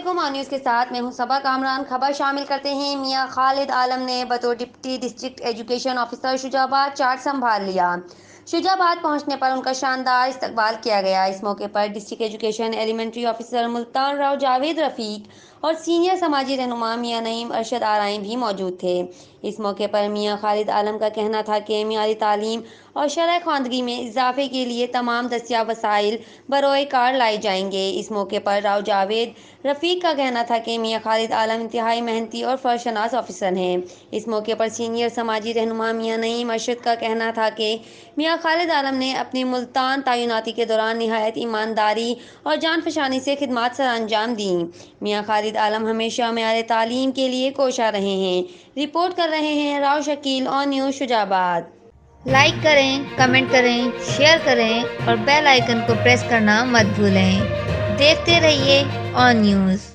علیکم، آن نیوز کے ساتھ میں ہوں صبا کامران۔ خبر شامل کرتے ہیں۔ میاں خالد عالم نے بطور ڈپٹی ڈسٹرکٹ ایجوکیشن آفیسر شجاع آباد چارج سنبھال لیا۔ شجاع آباد پہنچنے پر ان کا شاندار استقبال کیا گیا۔ اس موقع پر district education elementary officer Multan Rao Javed Rafiq اور سینئر سماجی رہنما میاں نعیم ارشد آرائیں بھی موجود تھے۔ اس موقع پر میاں خالد عالم کا کہنا تھا کہ معیاری تعلیم اور شرح خواندگی میں اضافے کے لیے تمام دستیاب وسائل بروئے کار لائے جائیں گے۔ اس موقع پر راؤ جاوید رفیق کا کہنا تھا کہ میاں خالد عالم انتہائی محنتی اور فرشناس آفیسر ہیں۔ اس موقع پر سینئر سماجی رہنما میاں نعیم ارشد کا کہنا تھا کہ میاں خالد عالم نے اپنی ملتان تعیناتی کے دوران نہایت ایمانداری اور جان فشانی سے خدمات سر انجام دیں۔ میاں خالد عالم ہمیشہ معیار تعلیم کے لیے کوشاں رہے ہیں۔ رپورٹ کر رہے ہیں راؤ شکیل، آن نیوز شجاع آباد۔ لائک کریں، کمنٹ کریں، شیئر کریں اور بیل آئیکن کو پریس کرنا مت بھولیں۔ دیکھتے رہیے آن نیوز۔